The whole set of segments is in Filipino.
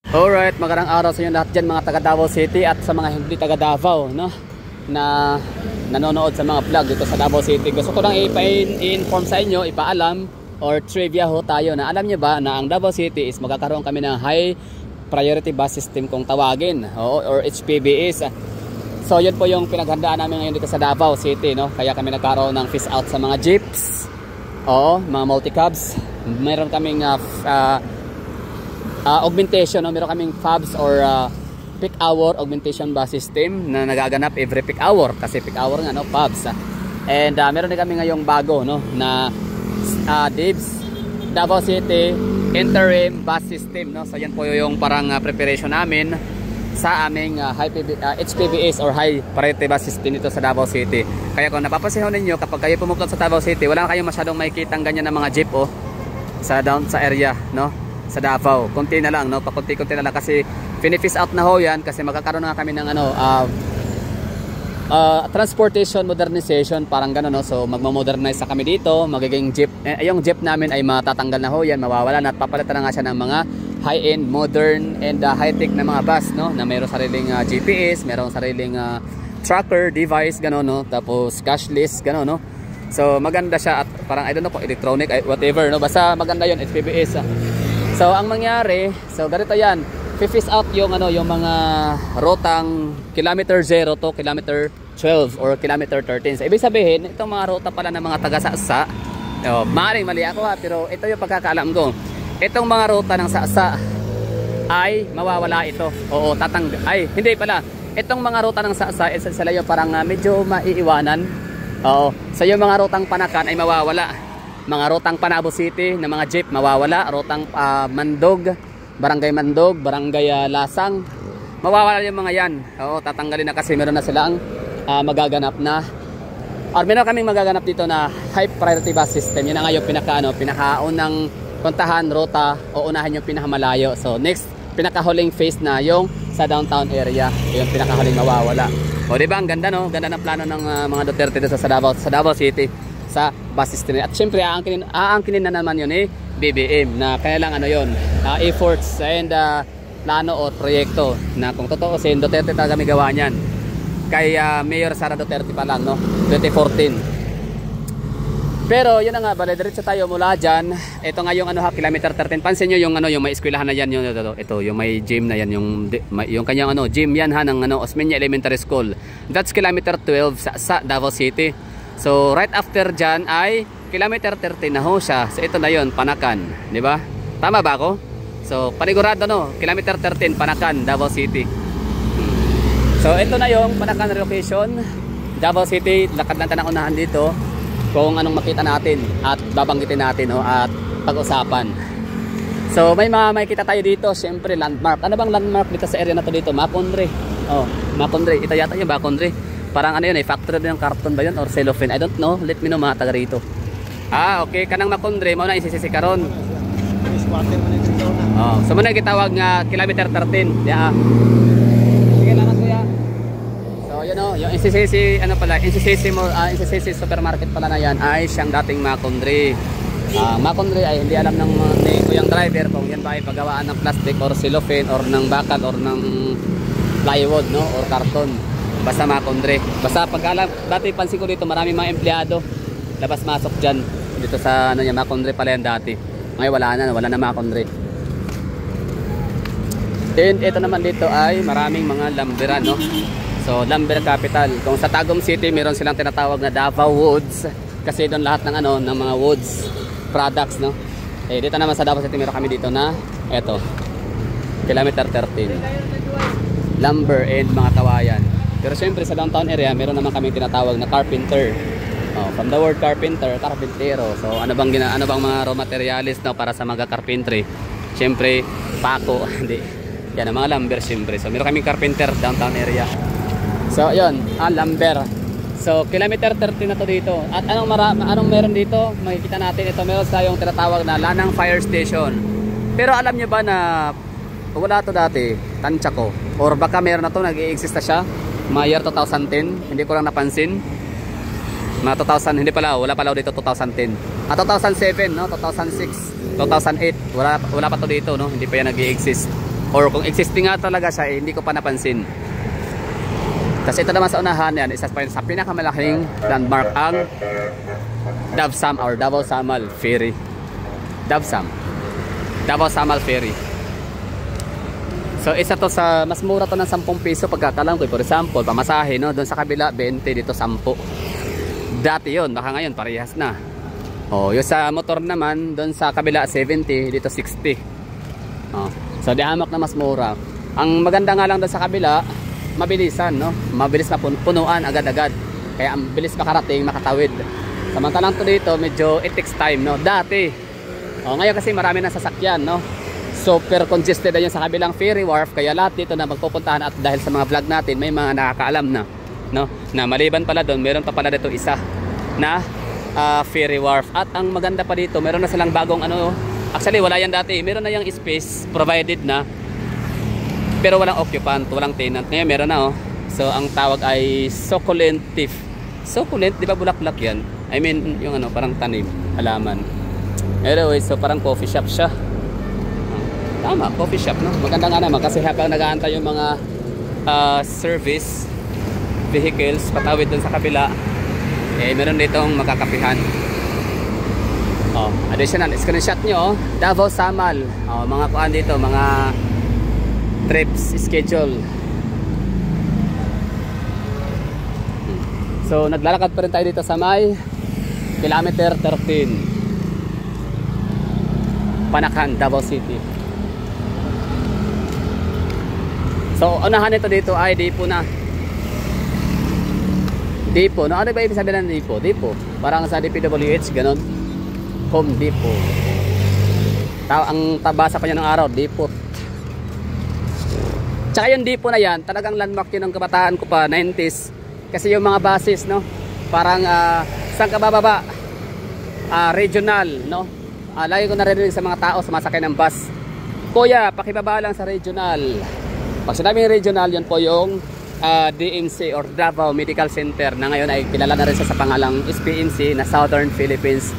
Alright, magandang araw sa inyo lahat dyan mga taga Davao City at sa mga hindi taga Davao, no? Na nanonood sa mga vlog dito sa Davao City. Gusto ko lang i-inform sa inyo, ipaalam or trivia ho tayo na alam niyo ba na ang Davao City is magkakaroon kami ng high priority bus system kung tawagin, or HPBS. So yun po yung pinaghandaan namin ngayon dito sa Davao City, no? Kaya kami nagkaroon ng fish out sa mga jeeps, mga multi-cabs. Mayroon kaming augmentation, no? Meron kaming FABs or peak hour augmentation bus system na nagaganap every peak hour kasi peak hour nga, no? FABs. And meron din kami ngayong bago, no, na DIBS Davao City interim bus system, no? So yan po yung parang preparation namin sa aming HPBS or high priority bus system dito sa Davao City. Kaya kung napapansin ninyo, kapag kayo pumupunta sa Davao City, wala kayong masyadong makikitang ganyan na mga jeep sa area, no? Sa Davao, konti na lang, no? Pakunti-kunti na lang kasi finish out na ho yan kasi magkakaroon na kami ng transportation modernization, parang gano'n, no? So magmamodernize kami dito, magiging jeep, yung jeep namin ay matatanggal na ho yan, mawawala na at papalitan na nga siya ng mga high-end, modern and high-tech na mga bus, no? Na mayroong sariling GPS, mayroong sariling tracker device, gano'n, no? Tapos cashless, gano'n, no? So maganda siya at parang I don't know kung electronic, whatever, no? Basta maganda yun, HPBS. So ang mangyari, so ganito yan, fish out yung yung mga rotang kilometer 0 to kilometer 12 or kilometer 13. So ibig sabihin, itong mga ruta pala ng mga taga-Sa-Sa, maaaring mali ako pero ito yung pagkakaalam ko. Itong mga ruta ng Sa-Sa ay mawawala ito. Hindi pala. Itong mga ruta ng Sa-Sa, sila yung parang medyo maiiwanan. So yung mga rutang Panakan ay mawawala. Mga rutang Panabo City na mga jeep mawawala, rutang Mandog, Barangay Mandog, Barangay Lasang, mawawala yung mga yan. Tatanggalin na kasi meron na silang magaganap na, or meron kaming magaganap dito na high priority bus system. Yun na nga yung pinakaunang puntahan, ruta, o unahin yung pinakamalayo. So next, pinakahuling phase na yung sa downtown area, yung pinakahuling mawawala. Diba ang ganda, no? Ganda ng plano ng mga Duterte dito sa Davao City sa bus system. At syempre aangkinin na naman yun BBM na kailang efforts and plano o proyekto na kung totoo sin Duterte talaga may gawa niyan kay Mayor Sara Duterte pa lang, no? 2014. Pero yun na nga, bale diretso tayo mula dyan. Ito nga yung kilometer 13. Pansin nyo yung yung may eskwelahan na yan, ito yung may gym na yan, yung kanyang gym yan ng Osmeña Elementary School. That's kilometer 12 sa Davao City. So right after dyan ay kilometer 13 na ho siya. So ito na yon, Panakan, di ba? Tama ba ako? So panigurado, no, kilometer 13 Panakan, Davao City. So ito na yung Panakan location, Davao City. Lakad lang tayo ng unahan dito kung anong makita natin at babanggitin natin, at pag-usapan. So may makita tayo dito, syempre landmark. Ano bang landmark dito sa area na to dito? Macondre. Macondre. Ito yata yung Macondre. Parang factory din ng karton ba yun or cellophane? I don't know. Let me know mga taga rito. Okay. Kanang Macondre, mauna isisisi karon. So muna gitawag nga kilometer 13. Sige, lamat kuya. So yun yung NCCC, NCCC supermarket pala na yan ay siyang dating Macondre. Macondre ay hindi alam ni kuyang driver kung yan ba ay paggawaan ng plastic or cellophane or ng bakal or ng plywood, no, or karton. Basta Macondre. Basta pagkaalam, dati pansin ko dito maraming mga empleyado labas-masok dyan dito sa Macondre pala yan dati. Ngayon wala na Macondre. And ito naman dito ay maraming mga lumberan, no? So lumber capital. Kung sa Tagum City meron silang tinatawag na Davao Woods kasi doon lahat ng ng mga woods products, no? Dito naman sa Davao City meron kami dito na kilometer 13 lumber and mga kawayan. Pero syempre sa downtown area meron naman kaming tinatawag na carpenter. From the word carpenter, carpintero. So ano bang mga raw materials, no, para sa mga carpentry? Syempre pako, hindi. Yan ang mga lumber syempre. So meron kaming carpenter downtown area. So yun, lumber. So kilometer 13 na to dito. At anong meron dito? Makikita natin ito, meron tayong tinatawag na Lanang Fire Station. Pero alam niyo ba na wala to dati, tansya ko. Or baka meron na to, nag-i-exist na siya. Mga year 2010, hindi ko lang napansin. Mga 2000, hindi pala, wala pala dito 2010. 2007, no, 2006, 2008, wala pa to dito, no, hindi pa yan nag-i-exist. Or kung existing nga talaga siya, hindi ko pa napansin. Kasi ito naman sa unahan yan, isa pa sa pinakamalaking landmark ang Davsam or Davao Samal Ferry. Davao Samal Ferry. So isa to sa, mas mura to ng 10 piso pagkakalam ko. For example, pamasahe, no? Doon sa kabila 20, dito 10. Dati yon, baka ngayon parehas na. Oh, yung sa motor naman, doon sa kabila 70, dito 60. Oh, so di hamak na mas mura. Ang maganda nga lang doon sa kabila, mabilisan, no? Mabilis na punuan agad-agad. Kaya ang bilis makarating, makatawid. Samantalang to dito, medyo it takes time, no? Dati. Oh, ngayon kasi marami na sasakyan, no? Super congested na yun sa kabilang ferry wharf. Kaya lahat dito na magpupuntahan, at dahil sa mga vlog natin, may mga nakakaalam na, no? Na maliban pala doon, meron pa pala dito isa na ferry wharf. At ang maganda pa dito, meron na silang bagong ano, actually wala yan dati, meron na yung space provided na, pero walang occupant, walang tenant. Ngayon meron na, oh. So ang tawag ay succulent leaf. Succulent, di ba bulaklak yan? I mean yung ano, parang tanim, halaman. Anyway, so parang coffee shop siya. Tama, coffee shop, no? Maganda nga naman kasi habang nag-aantay yung mga service vehicles patawid dun sa kabila, eh meron ditong makakapihan. Oh, additional screenshot nyo, oh. Davao Samal. Oh, mga kuan dito, mga trips schedule. So naglalakad pa rin tayo dito sa may kilometer 13, Panakan, Davao City. So unahan ito dito ay Dipo na. Dipo, no? Ano ba ibig sabihin ng Dipo? Dipo, parang sa DPWH, ganon. Home Depot. Ang tabasa pa niya ng araw, Depot. Tsaka yung Depot na yan, talagang landmark yun ng kabataan ko pa, 90s. Kasi yung mga buses, no? Parang saan ka bababa? Regional, no? Lagi ko narinig sa mga tao sumasakay ng bus, kuya, pakibaba lang sa regional. Pag sinabing regional, yan po yung DMC or Davao Medical Center, na ngayon ay kilala na rin sa pangalang SPMC na Southern Philippines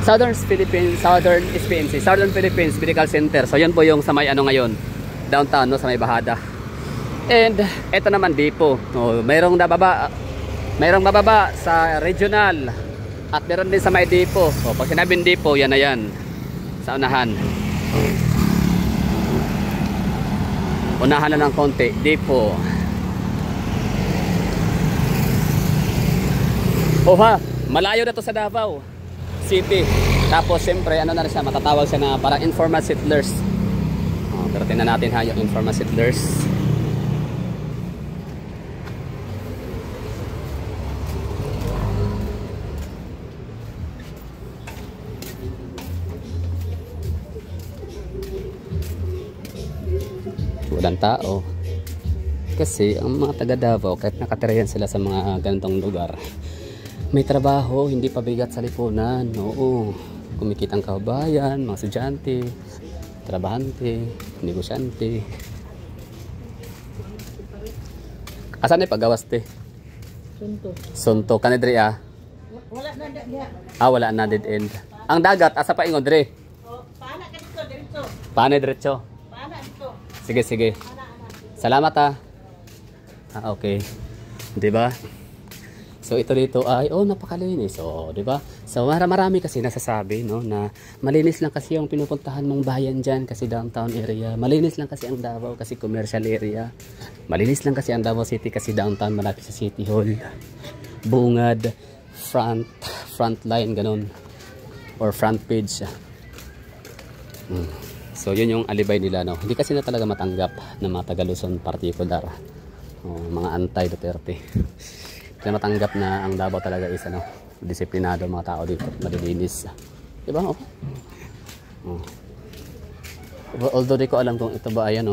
Southern SPMC, Southern Philippines Medical Center. So yan po yung sa may ano ngayon, downtown, no, sa may Bahada. And ito naman Dipo. Oh, mayroong bababa sa regional at meron din sa may Dipo. Oh, pag sinabing Dipo, yan na yan sa unahan. Unahan na ng konti, Dipo. Oha, malayo na to sa Davao City. Tapos siyempre ano na rin siya, matatawag siya na parang informal settlers. Oh, pero tingnan natin ha yung informal settlers. Walang tao. Kasi ang mga taga Davao, kahit nakatirayan sila sa mga ganitong lugar, may trabaho, hindi pabigat sa lipunan. Oo, kumikitang kabayan, mga estudyante, trabahante, negosyante. Asan na pagawas te? Sunto. Kanedre ah? Wala na dead. Wala na dead end. Ang dagat, asa pa ingon dre? Paana ka dito, diretso. Paana diretso? Paana dito. Sige. Salamat ah. Okay. 'Di ba? So ito dito ay napakalinis. Oh, 'di ba? So marami kasi nasasabi, no, na malinis lang kasi yung pinupuntahan mong bayan diyan kasi downtown area. Malinis lang kasi ang Davao kasi commercial area. Malinis lang kasi ang Davao City kasi downtown, malapit sa City Hall. Bungad, front line ganun. Or front page. So yun yung alibay nila, no. Hindi kasi na talaga matanggap ng mga taga Luzon particular. Mga anti-Duterte. Na matanggap na ang Davao talaga isa, no, disiplinado mga tao dito, malilinis, diba? Although di ko alam kung ito ba ay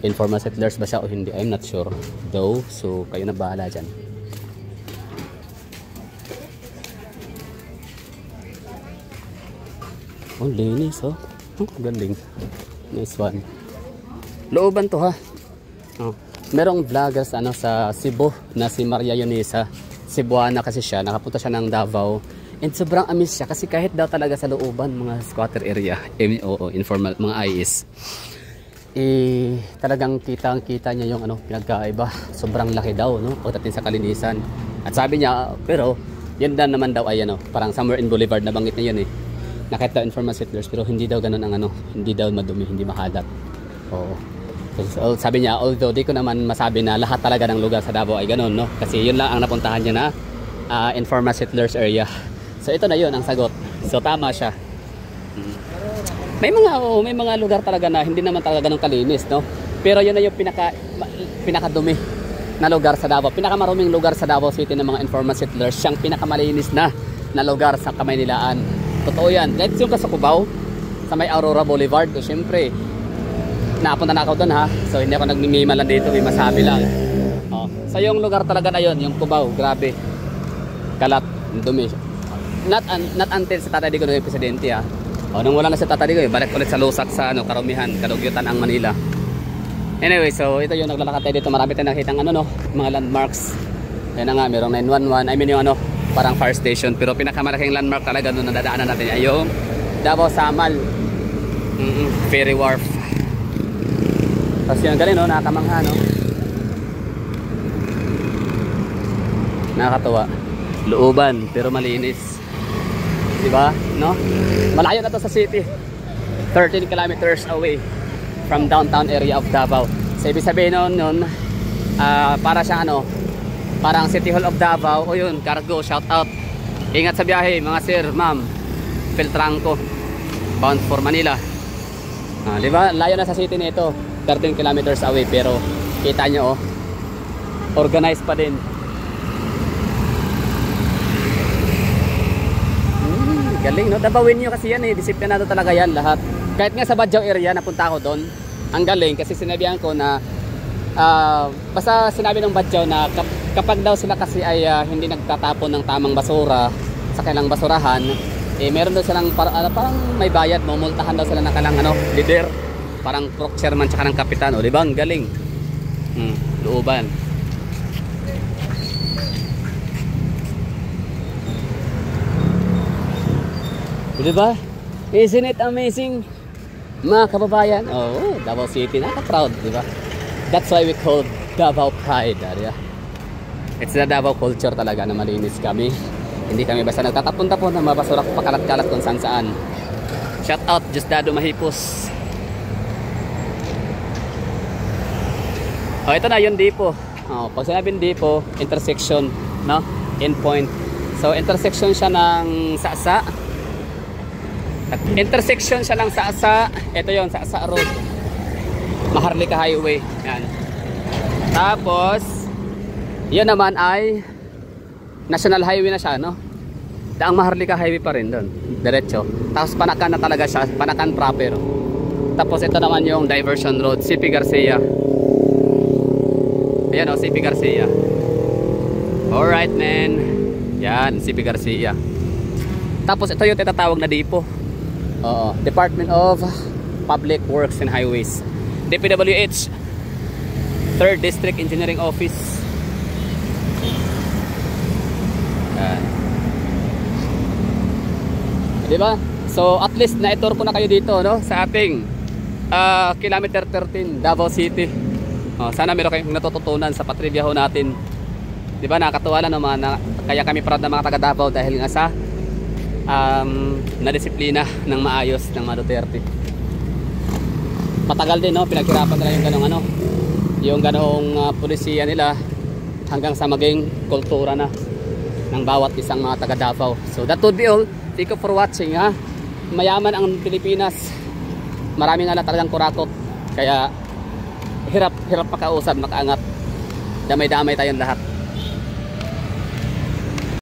informal settlers ba siya o hindi, I'm not sure though, so kayo na bahala dyan. Linis, galing, nice one. Looban to ha. Merong vloggers sa Cebu na si Maria Yunisa, Cebuana kasi siya, nakapunta siya ng Davao And sobrang amis siya kasi kahit daw talaga sa looban, mga squatter area, oo, informal, mga IS, talagang kitang-kita niya yung pinagkaiba. Sobrang laki daw, no? Pagdating sa kalinisan. At sabi niya, pero yun dan naman daw ay parang somewhere in Boulevard na banggit na yun Nakita daw informal settlers pero hindi daw ganun ang hindi daw madumi, hindi makalat. Oo. So, sabi niya, although di ko naman masabi na lahat talaga ng lugar sa Davao ay ganun, no? Kasi yun lang ang napuntahan niya na informal settlers area. So ito na yun ang sagot. So tama siya. May mga lugar talaga na hindi naman talaga ganun kalinis, no? Pero yun na yung pinakadumi na lugar sa Davao. Pinakamaruming lugar sa Davao City ng mga informal settlers, siyang pinakamalinis na lugar sa Kamaynilaan. Totoo yan. Kahit yung sa Cubao, sa may Aurora Boulevard, so syempre napunta na ako doon, ha. So hindi ako nagmimima lang dito, may masabi lang. So yung lugar talaga na yun, yung Cubao, grabe. Kalat, dumi. Not until sa Tatay Digong naging presidente, ha. Nung wala na si Tatay Digong, balik ulit sa lusak sa Karumihan, Kadugyutan ang Manila. Anyway, so ito yung naglalakad tayo dito. Marami tayong nakitang mga landmarks. Kaya na nga, merong 911. I mean yung parang fire station. Pero pinakamalaking landmark talaga doon na dadaanan natin ay yung Davao Samal Ferry Wharf. Tapos yun, galing, no? Nakakamangha, no? Nakakatuwa. Looban, pero malinis. Diba? No? Malayo na to sa city. 13 kilometers away from downtown area of Davao. So, ibig sabihin nun, para siyang parang City Hall of Davao. O yun, cargo, shout out. Ingat sa biyahe, mga sir, ma'am. Filtrangco, bound for Manila. Diba? Layo na sa city nito. 13 kilometers away, pero kita nyo, organized pa din. Galing, no? Dabawin nyo kasi yan, disiplinado talaga yan lahat. Kahit nga sa Badjao area, napunta ako doon. Ang galing kasi sinabihan ko na basta sinabi ng Badjao na kapag daw sila kasi ay hindi nagtatapon ng tamang basura sa kanilang basurahan, meron daw silang parang may bayad, mumultahan daw sila ng kanilang leader, parang crook chairman tsaka ng kapitan. O diba, ang galing. Looban. Diba? Isn't it amazing, mga kababayan? Oh, Davao City, naka-proud, diba? That's why we call Davao Pride, diba? It's the Davao culture talaga na malinis kami. Hindi kami basta nagtatapon-tapon ng mga basura pakalat-kalat kung saan-saan. Shout out, Justado Mahipos. Ito na yung depo. Pag sinabing depo, intersection, no? Endpoint. So intersection siya ng Sasa. Intersection siya ng Sasa. Ito yon, Sasa Road, Maharlika Highway. Yan. Tapos yan naman ay National Highway na siya, no? Ang Maharlika Highway pa rin doon, diretso. Tapos Panakan na talaga siya, Panakan proper. Tapos ito naman yung diversion road, CP Garcia. Ayan, CP Garcia. Alright, man. Yan, CP Garcia. Tapos ito yung tinatawag na depo. Department of Public Works and Highways, DPWH, 3rd District Engineering Office. Diba? So at least na-tour ko na kayo dito, no? Sa ating kilometer 13 Davao City. Sana meron kayong natututunan sa patribyaho natin. Diba? Nakakatuwa lang naman na kaya kami proud na mga taga Davao dahil nga sa na disiplina ng maayos ng mga Duterte. Matagal din, no? Pinaghirapan nila yung ganong pulisiya nila hanggang sa maging kultura na ng bawat isang mga taga Davao. So that would be all. Thank you for watching, ha. Mayaman ang Pilipinas. Marami nga lang talagang kurakot. Kaya hirap makausap, makaangat. Damay-damay tayong lahat.